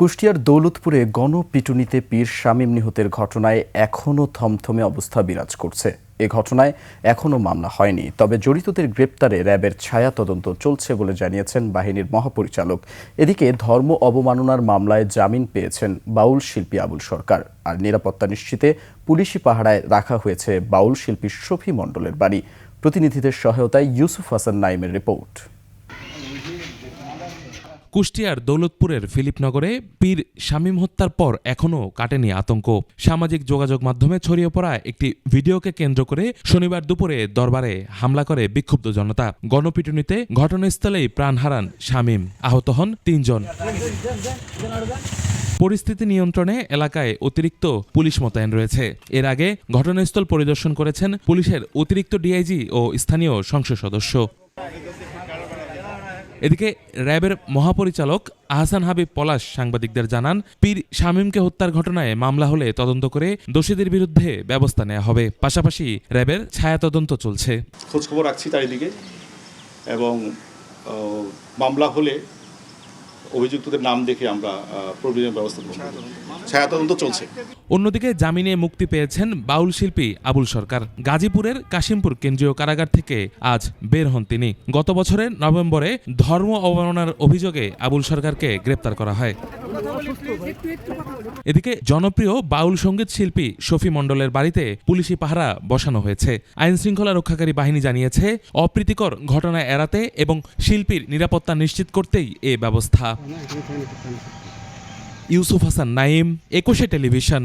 কুষ্টিয়ার দৌলতপুরে গণপিটুনিতে পীর শামীম নিহতের ঘটনায় এখনও থমথমে অবস্থা বিরাজ করছে। এ ঘটনায় এখনও মামলা হয়নি, তবে জড়িতদের গ্রেপ্তারে র্যাবের ছায়া তদন্ত চলছে বলে জানিয়েছেন বাহিনীর মহাপরিচালক। এদিকে ধর্ম অবমাননার মামলায় জামিন পেয়েছেন বাউল শিল্পী আবুল সরকার। আর নিরাপত্তা নিশ্চিতে পুলিশি পাহারায় রাখা হয়েছে বাউল শিল্পী শফি মণ্ডলের বাড়ি। প্রতিনিধিদের সহায়তায় ইউসুফ হাসান নাইমের রিপোর্ট। কুষ্টিয়ার দৌলতপুরের ফিলিপনগরে পীর শামীম হত্যার পর এখনও কাটেনি আতঙ্ক। সামাজিক যোগাযোগ মাধ্যমে ছড়িয়ে পড়া একটি ভিডিওকে কেন্দ্র করে শনিবার দুপুরে দরবারে হামলা করে বিক্ষুব্ধ জনতা। গণপিটুনিতে ঘটনাস্থলেই প্রাণ হারান শামীম, আহত হন ৩ জন। পরিস্থিতি নিয়ন্ত্রণে এলাকায় অতিরিক্ত পুলিশ মোতায়েন রয়েছে। এর আগে ঘটনাস্থল পরিদর্শন করেছেন পুলিশের অতিরিক্ত ডিআইজি ও স্থানীয় সংসদ সদস্য। এদিকে র্যাবের মহাপরিচালক আহসান হাবিব পলাশ সাংবাদিকদের জানান, পীর শামীমকে হত্যার ঘটনায় মামলা হলে তদন্ত করে দোষীদের বিরুদ্ধে ব্যবস্থা নেওয়া হবে। পাশাপাশি র্যাবের ছায়া তদন্ত চলছে। খোঁজখবর রাখছি চারিদিকে এবং মামলা হলে অভিযুক্তদের নাম দেখে আমরা প্রয়োজনীয় ব্যবস্থা গ্রহণ করব। ছায়া তদন্ত চলছে। অন্যদিকে জামিনে মুক্তি পেয়েছেন বাউল শিল্পী আবুল সরকার। গাজীপুরের কাশিমপুর কেন্দ্রীয় কারাগার থেকে আজ বের হন তিনি। গত বছরের নভেম্বরে ধর্ম অবমাননার অভিযোগে আবুল সরকারকে গ্রেপ্তার করা হয়। এদিকে জনপ্রিয় বাউল সঙ্গীত শিল্পী শফি মণ্ডলের বাড়িতে পুলিশি পাহারা বসানো হয়েছে। আইন শৃঙ্খলা রক্ষাকারী বাহিনী জানিয়েছে, অপ্রীতিকর ঘটনা এড়াতে এবং শিল্পীর নিরাপত্তা নিশ্চিত করতেই এ ব্যবস্থা। ইউসুফ হাসান নাইম, ২১ টেলিভিশন।